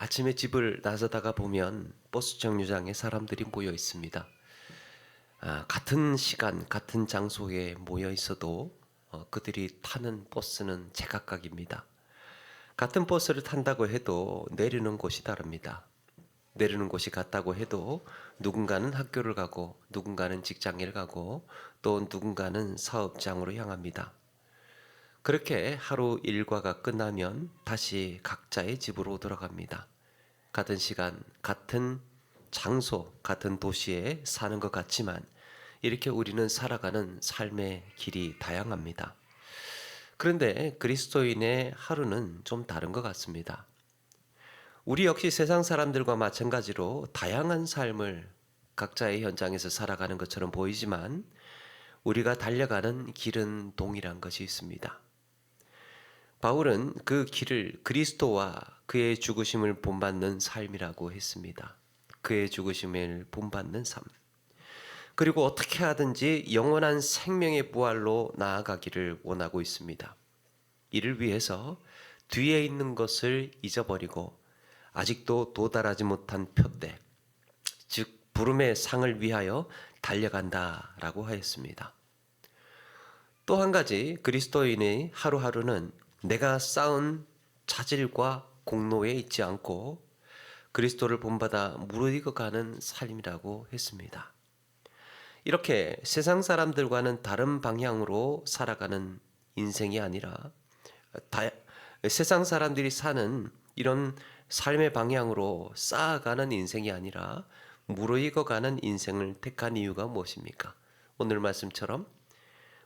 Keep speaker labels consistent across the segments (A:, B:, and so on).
A: 아침에 집을 나서다가 보면 버스 정류장에 사람들이 모여 있습니다. 같은 시간, 같은 장소에 모여 있어도 그들이 타는 버스는 제각각입니다. 같은 버스를 탄다고 해도 내리는 곳이 다릅니다. 내리는 곳이 같다고 해도 누군가는 학교를 가고 누군가는 직장을 가고 또 누군가는 사업장으로 향합니다. 그렇게 하루 일과가 끝나면 다시 각자의 집으로 돌아갑니다. 같은 시간, 같은 장소, 같은 도시에 사는 것 같지만 이렇게 우리는 살아가는 삶의 길이 다양합니다. 그런데 그리스도인의 하루는 좀 다른 것 같습니다. 우리 역시 세상 사람들과 마찬가지로 다양한 삶을 각자의 현장에서 살아가는 것처럼 보이지만 우리가 달려가는 길은 동일한 것이 있습니다. 바울은 그 길을 그리스도와 그의 죽으심을 본받는 삶이라고 했습니다. 그의 죽으심을 본받는 삶. 그리고 어떻게 하든지 영원한 생명의 부활로 나아가기를 원하고 있습니다. 이를 위해서 뒤에 있는 것을 잊어버리고 아직도 도달하지 못한 표대, 즉 부름의 상을 위하여 달려간다라고 하였습니다. 또 한 가지 그리스도인의 하루하루는 내가 쌓은 자질과 공로에 있지 않고 그리스도를 본받아 무르익어가는 삶이라고 했습니다. 이렇게 세상 사람들과는 다른 방향으로 살아가는 인생이 아니라 세상 사람들이 사는 이런 삶의 방향으로 쌓아가는 인생이 아니라 무르익어가는 인생을 택한 이유가 무엇입니까? 오늘 말씀처럼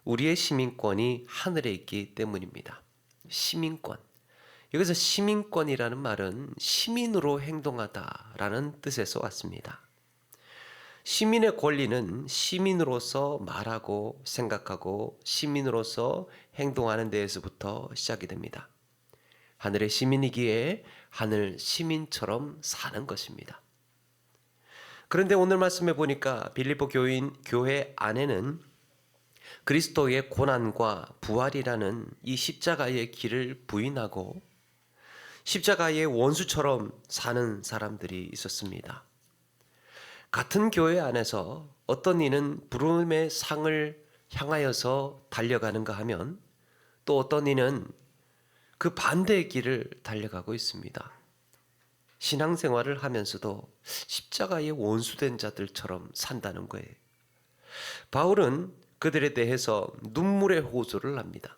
A: 우리의 시민권이 하늘에 있기 때문입니다. 시민권. 여기서 시민권이라는 말은 시민으로 행동하다라는 뜻에서 왔습니다. 시민의 권리는 시민으로서 말하고 생각하고 시민으로서 행동하는 데에서부터 시작이 됩니다. 하늘의 시민이기에 하늘 시민처럼 사는 것입니다. 그런데 오늘 말씀해 보니까 빌립보 교회 안에는 그리스도의 고난과 부활이라는 이 십자가의 길을 부인하고 십자가의 원수처럼 사는 사람들이 있었습니다. 같은 교회 안에서 어떤 이는 부름의 상을 향하여서 달려가는가 하면 또 어떤 이는 그 반대의 길을 달려가고 있습니다. 신앙생활을 하면서도 십자가의 원수된 자들처럼 산다는 거예요. 바울은 그들에 대해서 눈물의 호소를 합니다.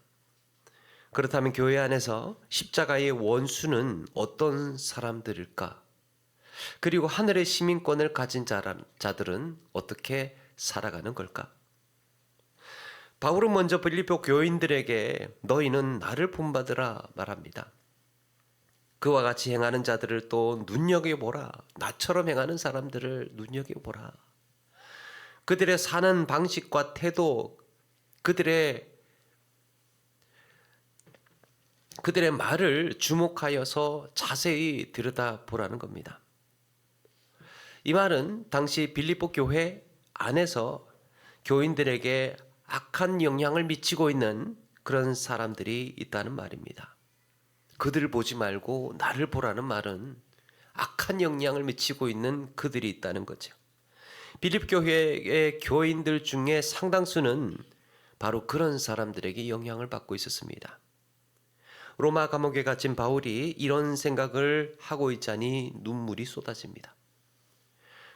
A: 그렇다면 교회 안에서 십자가의 원수는 어떤 사람들일까? 그리고 하늘의 시민권을 가진 자들은 어떻게 살아가는 걸까? 바울은 먼저 빌립보 교인들에게 너희는 나를 본받으라 말합니다. 그와 같이 행하는 자들을 또 눈여겨보라. 나처럼 행하는 사람들을 눈여겨보라. 그들의 사는 방식과 태도, 그들의 말을 주목하여서 자세히 들여다보라는 겁니다. 이 말은 당시 빌립보 교회 안에서 교인들에게 악한 영향을 미치고 있는 그런 사람들이 있다는 말입니다. 그들을 보지 말고 나를 보라는 말은 악한 영향을 미치고 있는 그들이 있다는 거죠. 빌립보 교회의 교인들 중에 상당수는 바로 그런 사람들에게 영향을 받고 있었습니다. 로마 감옥에 갇힌 바울이 이런 생각을 하고 있자니 눈물이 쏟아집니다.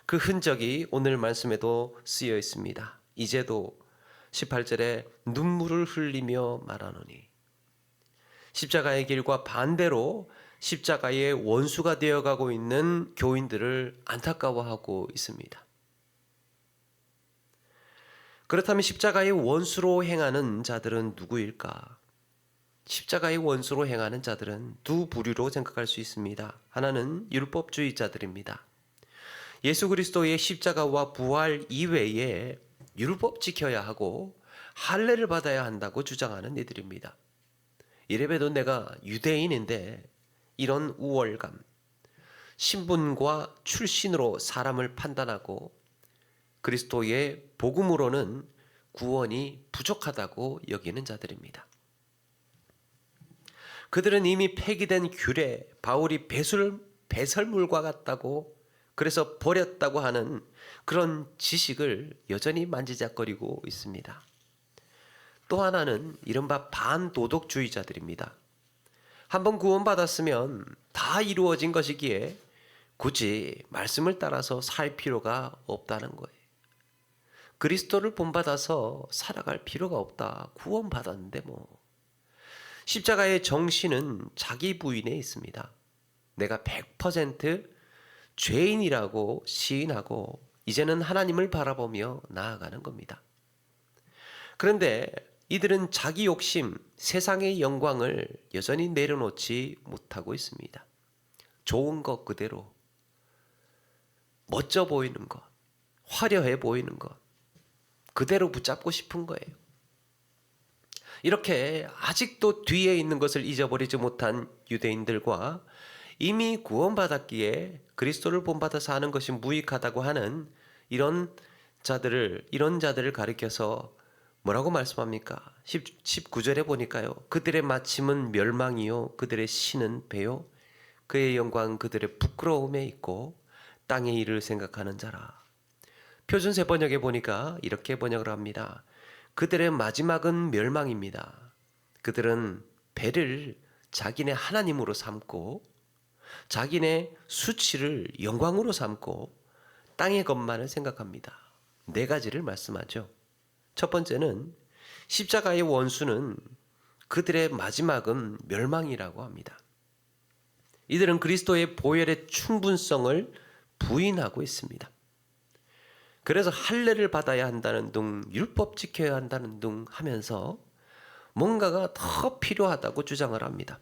A: 그 흔적이 오늘 말씀에도 쓰여 있습니다. 이제도 18절에 눈물을 흘리며 말하노니 십자가의 길과 반대로 십자가의 원수가 되어가고 있는 교인들을 안타까워하고 있습니다. 그렇다면 십자가의 원수로 행하는 자들은 누구일까? 십자가의 원수로 행하는 자들은 두 부류로 생각할 수 있습니다. 하나는 율법주의자들입니다. 예수 그리스도의 십자가와 부활 이외에 율법 지켜야 하고 할례를 받아야 한다고 주장하는 이들입니다. 이래봬도 내가 유대인인데 이런 우월감, 신분과 출신으로 사람을 판단하고 그리스도의 복음으로는 구원이 부족하다고 여기는 자들입니다. 그들은 이미 폐기된 규례, 바울이 배설 배설물과 같다고 그래서 버렸다고 하는 그런 지식을 여전히 만지작거리고 있습니다. 또 하나는 이른바 반도덕주의자들입니다. 한번 구원받았으면 다 이루어진 것이기에 굳이 말씀을 따라서 살 필요가 없다는 거예요. 그리스도를 본받아서 살아갈 필요가 없다. 구원받았는데 뭐. 십자가의 정신은 자기 부인에 있습니다. 내가 100% 죄인이라고 시인하고 이제는 하나님을 바라보며 나아가는 겁니다. 그런데 이들은 자기 욕심, 세상의 영광을 여전히 내려놓지 못하고 있습니다. 좋은 것 그대로, 멋져 보이는 것, 화려해 보이는 것, 그대로 붙잡고 싶은 거예요. 이렇게 아직도 뒤에 있는 것을 잊어버리지 못한 유대인들과 이미 구원받았기에 그리스도를 본받아서 하는 것이 무익하다고 하는 이런 자들을 가리켜서 뭐라고 말씀합니까? 19절에 보니까요. 그들의 마침은 멸망이요 그들의 신은 배요 그의 영광 그들의 부끄러움에 있고 땅의 일을 생각하는 자라. 표준세 번역에 보니까 이렇게 번역을 합니다. 그들의 마지막은 멸망입니다. 그들은 배를 자기네 하나님으로 삼고 자기네 수치를 영광으로 삼고 땅의 것만을 생각합니다. 네 가지를 말씀하죠. 첫 번째는 십자가의 원수는 그들의 마지막은 멸망이라고 합니다. 이들은 그리스도의 보혈의 충분성을 부인하고 있습니다. 그래서 할례를 받아야 한다는 둥, 율법 지켜야 한다는 둥 하면서 뭔가가 더 필요하다고 주장을 합니다.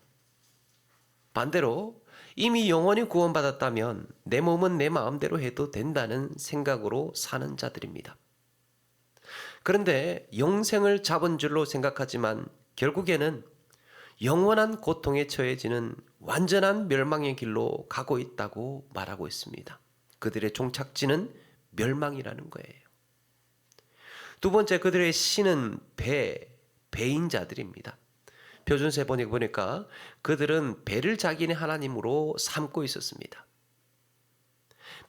A: 반대로 이미 영원히 구원받았다면 내 몸은 내 마음대로 해도 된다는 생각으로 사는 자들입니다. 그런데 영생을 잡은 줄로 생각하지만 결국에는 영원한 고통에 처해지는 완전한 멸망의 길로 가고 있다고 말하고 있습니다. 그들의 종착지는 멸망이라는 거예요. 두 번째, 그들의 신은 배인 자들입니다. 표준세 번역에 보니까 그들은 배를 자기네 하나님으로 삼고 있었습니다.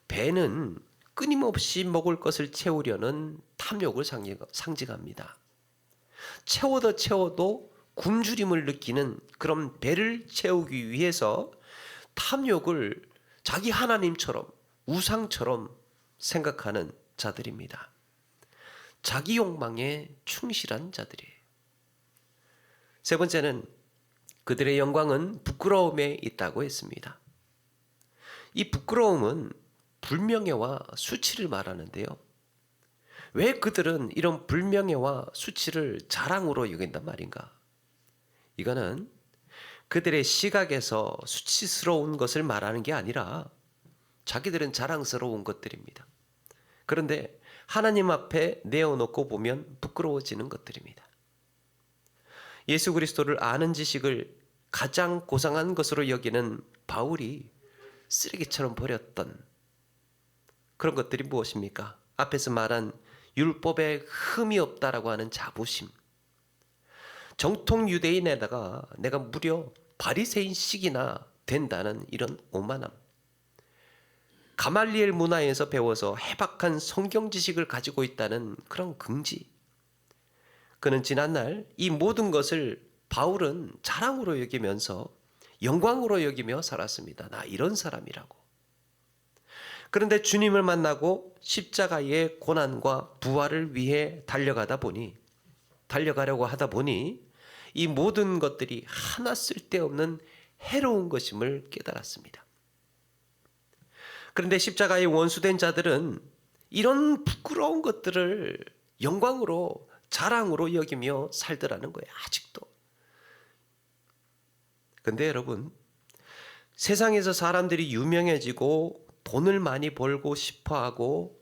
A: 배는 끊임없이 먹을 것을 채우려는 탐욕을 상징합니다. 채워도 굶주림을 느끼는 그런 배를 채우기 위해서 탐욕을 자기 하나님처럼 우상처럼 생각하는 자들입니다. 자기 욕망에 충실한 자들이에요. 세 번째는 그들의 영광은 부끄러움에 있다고 했습니다. 이 부끄러움은 불명예와 수치를 말하는데요. 왜 그들은 이런 불명예와 수치를 자랑으로 여긴단 말인가? 이거는 그들의 시각에서 수치스러운 것을 말하는 게 아니라 자기들은 자랑스러운 것들입니다. 그런데 하나님 앞에 내어놓고 보면 부끄러워지는 것들입니다. 예수 그리스도를 아는 지식을 가장 고상한 것으로 여기는 바울이 쓰레기처럼 버렸던 그런 것들이 무엇입니까? 앞에서 말한 율법에 흠이 없다라고 하는 자부심. 정통 유대인에다가 내가 무려 바리새인식이나 된다는 이런 오만함. 가말리엘 문화에서 배워서 해박한 성경 지식을 가지고 있다는 그런 긍지. 그는 지난날 이 모든 것을 바울은 자랑으로 여기면서 영광으로 여기며 살았습니다. 나 이런 사람이라고. 그런데 주님을 만나고 십자가의 고난과 부활을 위해 달려가려고 하다 보니 이 모든 것들이 하나 쓸데없는 해로운 것임을 깨달았습니다. 그런데 십자가의 원수된 자들은 이런 부끄러운 것들을 영광으로 자랑으로 여기며 살더라는 거예요. 아직도. 근데 여러분, 세상에서 사람들이 유명해지고 돈을 많이 벌고 싶어하고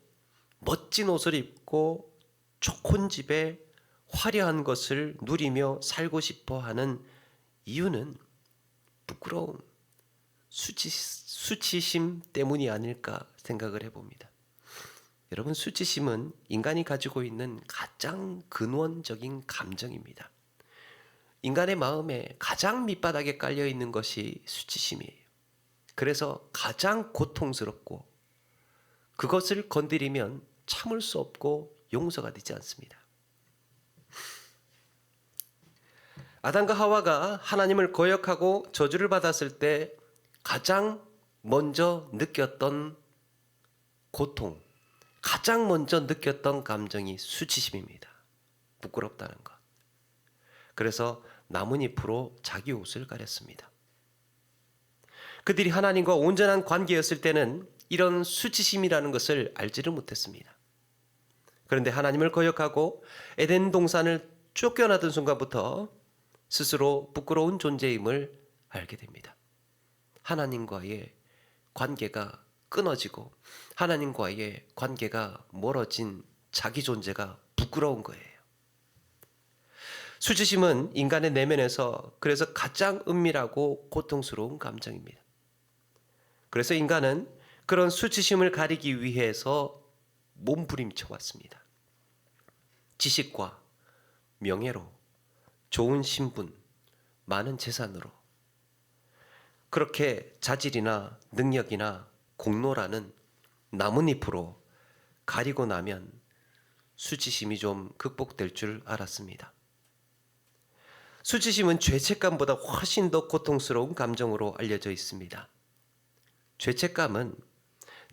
A: 멋진 옷을 입고 좋은 집에 화려한 것을 누리며 살고 싶어하는 이유는 부끄러움, 수치심 때문이 아닐까 생각을 해봅니다. 여러분, 수치심은 인간이 가지고 있는 가장 근원적인 감정입니다. 인간의 마음에 가장 밑바닥에 깔려 있는 것이 수치심이에요. 그래서 가장 고통스럽고 그것을 건드리면 참을 수 없고 용서가 되지 않습니다. 아담과 하와가 하나님을 거역하고 저주를 받았을 때 가장 먼저 느꼈던 고통, 가장 먼저 느꼈던 감정이 수치심입니다. 부끄럽다는 것. 그래서 나뭇잎으로 자기 옷을 가렸습니다. 그들이 하나님과 온전한 관계였을 때는 이런 수치심이라는 것을 알지를 못했습니다. 그런데 하나님을 거역하고 에덴 동산을 쫓겨나던 순간부터 스스로 부끄러운 존재임을 알게 됩니다. 하나님과의 관계가 끊어지고 하나님과의 관계가 멀어진 자기 존재가 부끄러운 거예요. 수치심은 인간의 내면에서 그래서 가장 은밀하고 고통스러운 감정입니다. 그래서 인간은 그런 수치심을 가리기 위해서 몸부림쳐 왔습니다. 지식과 명예로, 좋은 신분, 많은 재산으로 그렇게 자질이나 능력이나 공로라는 나뭇잎으로 가리고 나면 수치심이 좀 극복될 줄 알았습니다. 수치심은 죄책감보다 훨씬 더 고통스러운 감정으로 알려져 있습니다. 죄책감은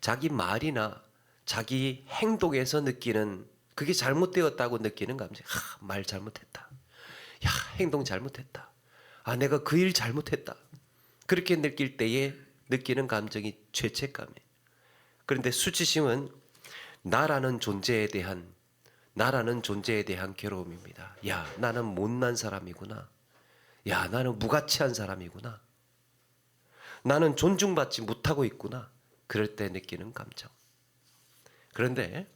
A: 자기 말이나 자기 행동에서 느끼는 그게 잘못되었다고 느끼는 감정. 말 잘못했다. 야, 행동 잘못했다. 내가 그 일 잘못했다. 그렇게 느낄 때에 느끼는 감정이 죄책감이에요. 그런데 수치심은 나라는 존재에 대한 괴로움입니다. 야, 나는 못난 사람이구나. 야, 나는 무가치한 사람이구나. 나는 존중받지 못하고 있구나. 그럴 때 느끼는 감정. 그런데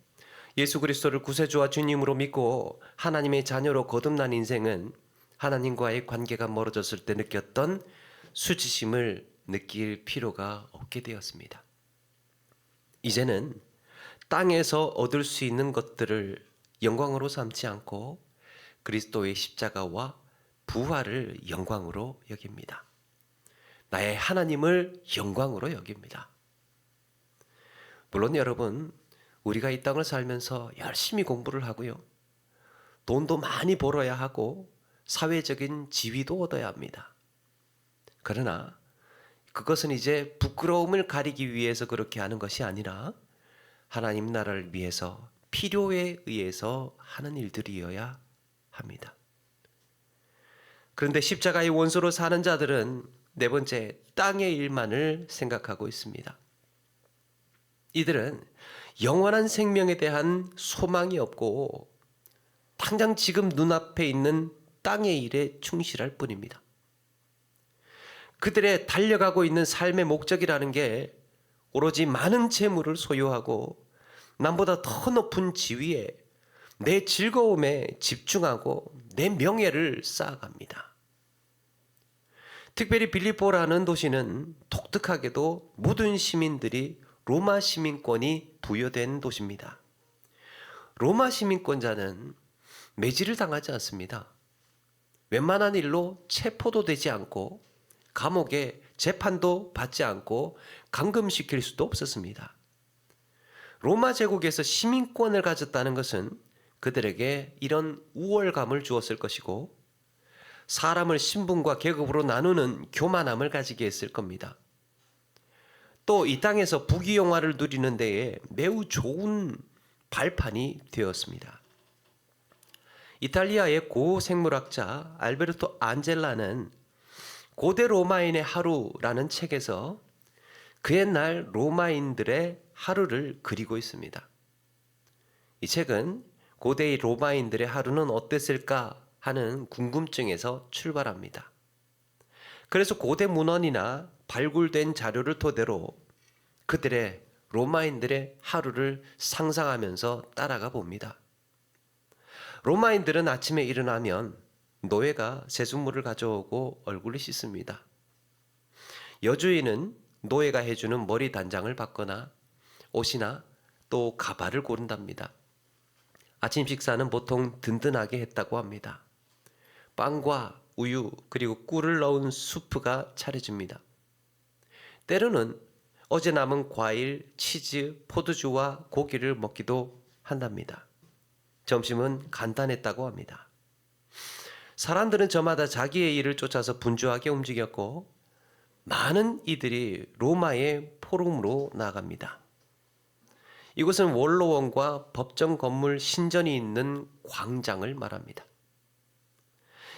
A: 예수 그리스도를 구세주와 주님으로 믿고 하나님의 자녀로 거듭난 인생은 하나님과의 관계가 멀어졌을 때 느꼈던 수치심을 느낄 필요가 없게 되었습니다. 이제는 땅에서 얻을 수 있는 것들을 영광으로 삼지 않고 그리스도의 십자가와 부활을 영광으로 여깁니다. 나의 하나님을 영광으로 여깁니다. 물론 여러분, 우리가 이 땅을 살면서 열심히 공부를 하고요. 돈도 많이 벌어야 하고 사회적인 지위도 얻어야 합니다. 그러나 그것은 이제 부끄러움을 가리기 위해서 그렇게 하는 것이 아니라 하나님 나라를 위해서 필요에 의해서 하는 일들이어야 합니다. 그런데 십자가의 원수로 사는 자들은 네 번째, 땅의 일만을 생각하고 있습니다. 이들은 영원한 생명에 대한 소망이 없고 당장 지금 눈앞에 있는 땅의 일에 충실할 뿐입니다. 그들의 달려가고 있는 삶의 목적이라는 게 오로지 많은 재물을 소유하고 남보다 더 높은 지위에 내 즐거움에 집중하고 내 명예를 쌓아갑니다. 특별히 빌립보라는 도시는 독특하게도 모든 시민들이 로마 시민권이 부여된 도시입니다. 로마 시민권자는 매질을 당하지 않습니다. 웬만한 일로 체포도 되지 않고 감옥에 재판도 받지 않고 감금시킬 수도 없었습니다. 로마 제국에서 시민권을 가졌다는 것은 그들에게 이런 우월감을 주었을 것이고 사람을 신분과 계급으로 나누는 교만함을 가지게 했을 겁니다. 또 이 땅에서 부귀영화를 누리는 데에 매우 좋은 발판이 되었습니다. 이탈리아의 고생물학자 알베르토 안젤라는 고대 로마인의 하루라는 책에서 그 옛날 로마인들의 하루를 그리고 있습니다. 이 책은 고대의 로마인들의 하루는 어땠을까 하는 궁금증에서 출발합니다. 그래서 고대 문헌이나 발굴된 자료를 토대로 그들의 로마인들의 하루를 상상하면서 따라가 봅니다. 로마인들은 아침에 일어나면 노예가 세숫물을 가져오고 얼굴을 씻습니다. 여주인은 노예가 해주는 머리 단장을 받거나 옷이나 또 가발을 고른답니다. 아침 식사는 보통 든든하게 했다고 합니다. 빵과 우유 그리고 꿀을 넣은 수프가 차려집니다. 때로는 어제 남은 과일, 치즈, 포도주와 고기를 먹기도 한답니다. 점심은 간단했다고 합니다. 사람들은 저마다 자기의 일을 쫓아서 분주하게 움직였고 많은 이들이 로마의 포럼으로 나아갑니다. 이곳은 원로원과 법정 건물 신전이 있는 광장을 말합니다.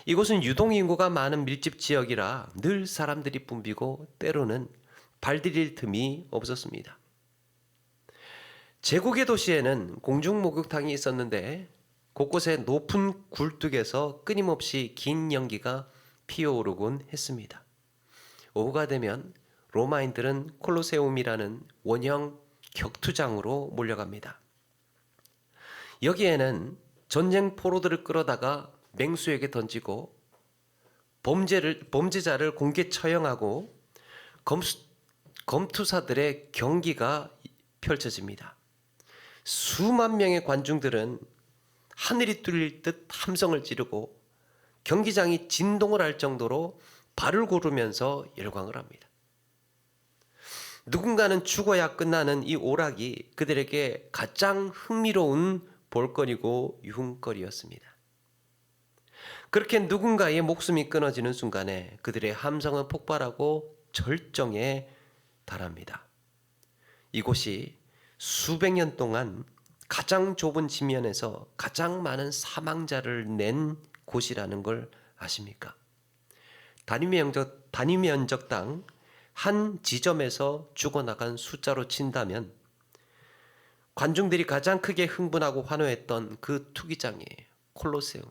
A: 이곳은 유동인구가 많은 밀집 지역이라 늘 사람들이 붐비고 때로는 발디딜 틈이 없었습니다. 제국의 도시에는 공중목욕탕이 있었는데 곳곳에 높은 굴뚝에서 끊임없이 긴 연기가 피어오르곤 했습니다. 오후가 되면 로마인들은 콜로세움이라는 원형 격투장으로 몰려갑니다. 여기에는 전쟁 포로들을 끌어다가 맹수에게 던지고 범죄자를 공개 처형하고 검투사들의 경기가 펼쳐집니다. 수만 명의 관중들은 하늘이 뚫릴 듯 함성을 지르고 경기장이 진동을 할 정도로 발을 구르면서 열광을 합니다. 누군가는 죽어야 끝나는 이 오락이 그들에게 가장 흥미로운 볼거리고 유흥거리였습니다. 그렇게 누군가의 목숨이 끊어지는 순간에 그들의 함성은 폭발하고 절정에 달합니다. 이곳이 수백 년 동안 가장 좁은 지면에서 가장 많은 사망자를 낸 곳이라는 걸 아십니까? 단위 면적당 한 지점에서 죽어나간 숫자로 친다면 관중들이 가장 크게 흥분하고 환호했던 그 투기장이에요. 콜로세움.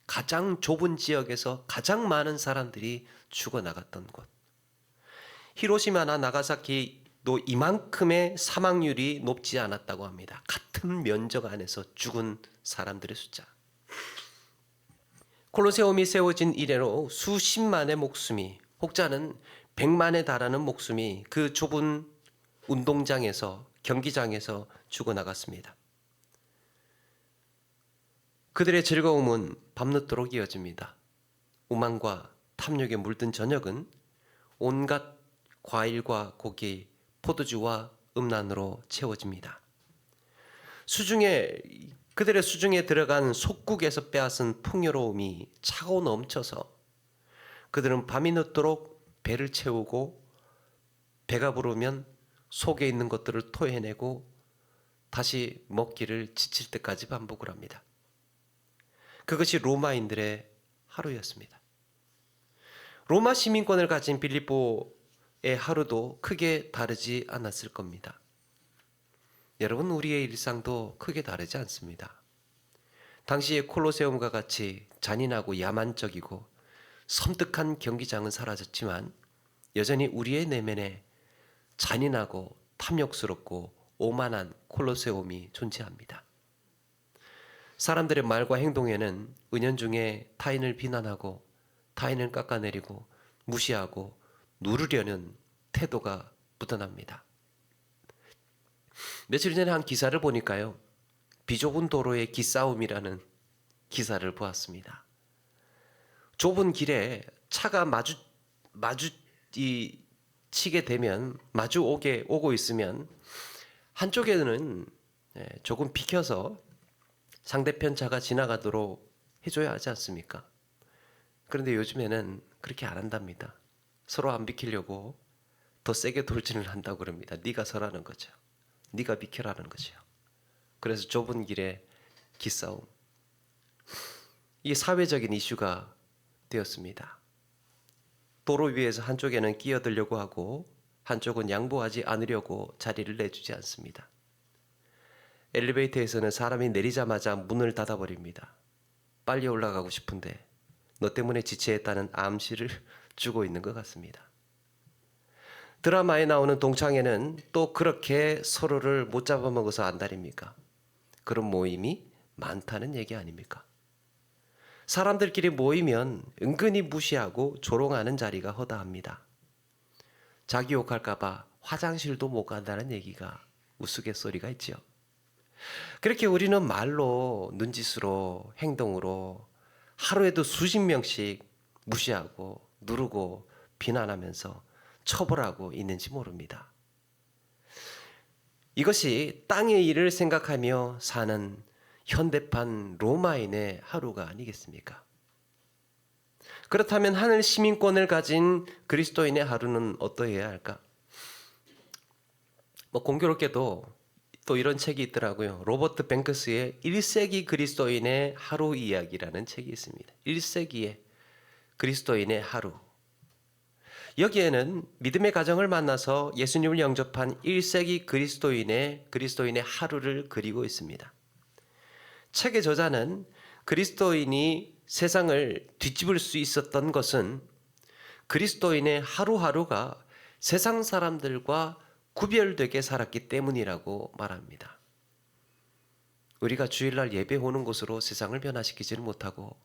A: 가장 좁은 지역에서 가장 많은 사람들이 죽어나갔던 곳. 히로시마나 나가사키도 이만큼의 사망률이 높지 않았다고 합니다. 같은 면적 안에서 죽은 사람들의 숫자. 콜로세움이 세워진 이래로 수십만의 목숨이, 혹자는 100만에 달하는 목숨이 그 좁은 운동장에서, 경기장에서 죽어나갔습니다. 그들의 즐거움은 밤늦도록 이어집니다. 오만과 탐욕에 물든 저녁은 온갖 과일과 고기, 포도주와 음란으로 채워집니다. 그들의 수중에 들어간 속국에서 빼앗은 풍요로움이 차고 넘쳐서 그들은 밤이 늦도록 배를 채우고 배가 부르면 속에 있는 것들을 토해내고 다시 먹기를 지칠 때까지 반복을 합니다. 그것이 로마인들의 하루였습니다. 로마 시민권을 가진 빌립보의 하루도 크게 다르지 않았을 겁니다. 여러분, 우리의 일상도 크게 다르지 않습니다. 당시의 콜로세움과 같이 잔인하고 야만적이고 섬뜩한 경기장은 사라졌지만 여전히 우리의 내면에 잔인하고 탐욕스럽고 오만한 콜로세움이 존재합니다. 사람들의 말과 행동에는 은연중에 타인을 비난하고 타인을 깎아내리고 무시하고 누르려는 태도가 묻어납니다. 며칠 전에 한 기사를 보니까요, 비좁은 도로의 기싸움이라는 기사를 보았습니다. 좁은 길에 차가 치게 되면 오고 있으면 한쪽에는 조금 비켜서 상대편 차가 지나가도록 해줘야 하지 않습니까? 그런데 요즘에는 그렇게 안 한답니다. 서로 안 비키려고 더 세게 돌진을 한다고 그럽니다. 네가 서라는 거죠. 네가 비켜라는 거죠. 그래서 좁은 길에 기싸움. 이게 사회적인 이슈가 되었습니다. 도로 위에서 한쪽에는 끼어들려고 하고 한쪽은 양보하지 않으려고 자리를 내주지 않습니다. 엘리베이터에서는 사람이 내리자마자 문을 닫아버립니다. 빨리 올라가고 싶은데 너 때문에 지체했다는 암시를 주고 있는 것 같습니다. 드라마에 나오는 동창회는 또 그렇게 서로를 못 잡아먹어서 안달입니까? 그런 모임이 많다는 얘기 아닙니까? 사람들끼리 모이면 은근히 무시하고 조롱하는 자리가 허다합니다. 자기 욕할까 봐 화장실도 못 간다는 얘기가 우스갯소리가 있죠. 그렇게 우리는 말로, 눈짓으로, 행동으로 하루에도 수십 명씩 무시하고 누르고 비난하면서 처벌하고 있는지 모릅니다. 이것이 땅의 일을 생각하며 사는 현대판 로마인의 하루가 아니겠습니까? 그렇다면 하늘 시민권을 가진 그리스도인의 하루는 어떠해야 할까? 공교롭게도 또 이런 책이 있더라고요. 로버트 뱅크스의 1세기 그리스도인의 하루 이야기라는 책이 있습니다. 1세기의 그리스도인의 하루. 여기에는 믿음의 가정을 만나서 예수님을 영접한 1세기 그리스도인의 하루를 그리고 있습니다. 책의 저자는 그리스도인이 세상을 뒤집을 수 있었던 것은 그리스도인의 하루하루가 세상 사람들과 구별되게 살았기 때문이라고 말합니다. 우리가 주일날 예배 오는 곳으로 세상을 변화시키지는 못하고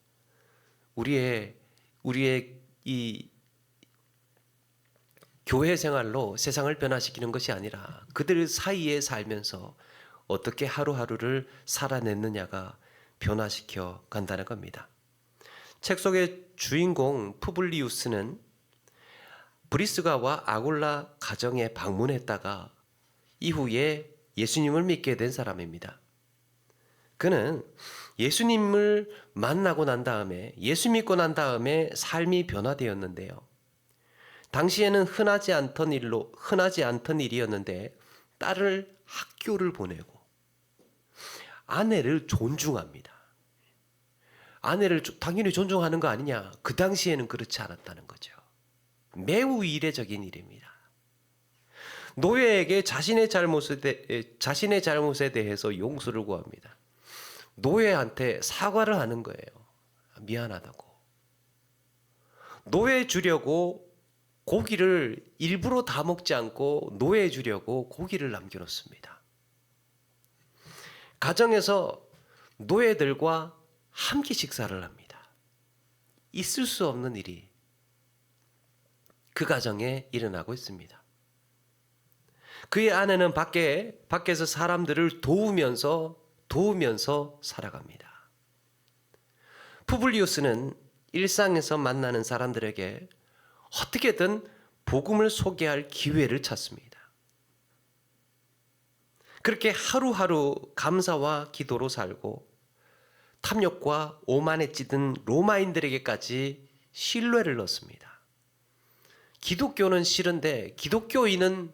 A: 우리의 이 교회 생활로 세상을 변화시키는 것이 아니라 그들 사이에 살면서 어떻게 하루하루를 살아냈느냐가 변화시켜 간다는 겁니다. 책 속의 주인공 푸블리우스는 브리스가와 아굴라 가정에 방문했다가 이후에 예수님을 믿게 된 사람입니다. 그는 예수님을 만나고 난 다음에, 예수 믿고 난 다음에 삶이 변화되었는데요. 당시에는 흔하지 않던 일이었는데 딸을 학교를 보내고 아내를 존중합니다. 아내를 당연히 존중하는 거 아니냐? 그 당시에는 그렇지 않았다는 거죠. 매우 이례적인 일입니다. 노예에게 자신의 잘못에 대해서 용서를 구합니다. 노예한테 사과를 하는 거예요. 미안하다고. 노예 주려고 고기를 일부러 다 먹지 않고 노예 주려고 고기를 남겨놓습니다. 가정에서 노예들과 함께 식사를 합니다. 있을 수 없는 일이 그 가정에 일어나고 있습니다. 그의 아내는 밖에서 사람들을 도우면서 살아갑니다. 푸블리우스는 일상에서 만나는 사람들에게 어떻게든 복음을 소개할 기회를 찾습니다. 그렇게 하루하루 감사와 기도로 살고 탐욕과 오만에 찌든 로마인들에게까지 신뢰를 얻습니다. 기독교는 싫은데 기독교인은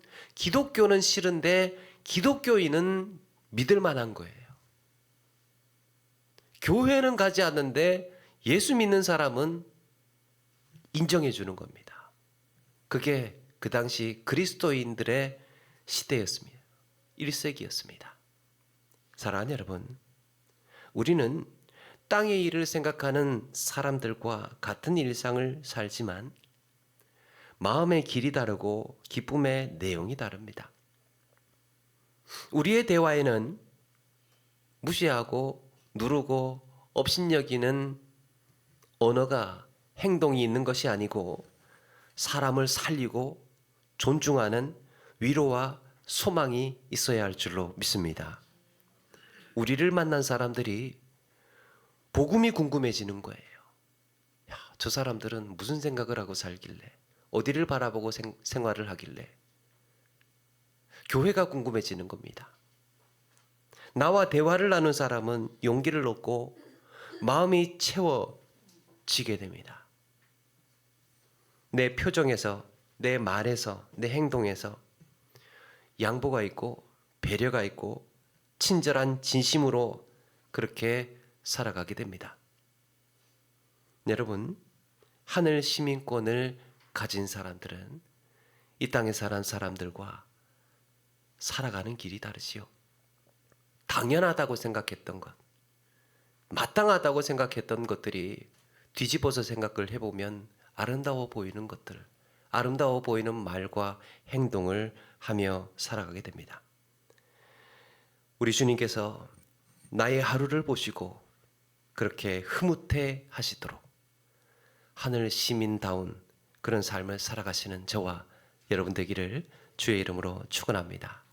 A: 믿을 만한 거예요. 교회는 가지 않는데 예수 믿는 사람은 인정해 주는 겁니다. 그게 그 당시 그리스도인들의 시대였습니다. 1세기였습니다. 사랑하는 여러분, 우리는 땅의 일을 생각하는 사람들과 같은 일상을 살지만 마음의 길이 다르고 기쁨의 내용이 다릅니다. 우리의 대화에는 무시하고 누르고 업신여기는 언어가 행동이 있는 것이 아니고 사람을 살리고 존중하는 위로와 소망이 있어야 할 줄로 믿습니다. 우리를 만난 사람들이 복음이 궁금해지는 거예요. 저 사람들은 무슨 생각을 하고 살길래, 어디를 바라보고 생활을 하길래, 교회가 궁금해지는 겁니다. 나와 대화를 나눈 사람은 용기를 얻고 마음이 채워지게 됩니다. 내 표정에서, 내 말에서, 내 행동에서 양보가 있고 배려가 있고 친절한 진심으로 그렇게 살아가게 됩니다. 여러분, 하늘 시민권을 가진 사람들은 이 땅에 사는 사람들과 살아가는 길이 다르지요. 당연하다고 생각했던 것, 마땅하다고 생각했던 것들이 뒤집어서 생각을 해보면 아름다워 보이는 것들, 아름다워 보이는 말과 행동을 하며 살아가게 됩니다. 우리 주님께서 나의 하루를 보시고 그렇게 흐뭇해 하시도록 하늘 시민다운 그런 삶을 살아가시는 저와 여러분 되기를 주의 이름으로 축원합니다.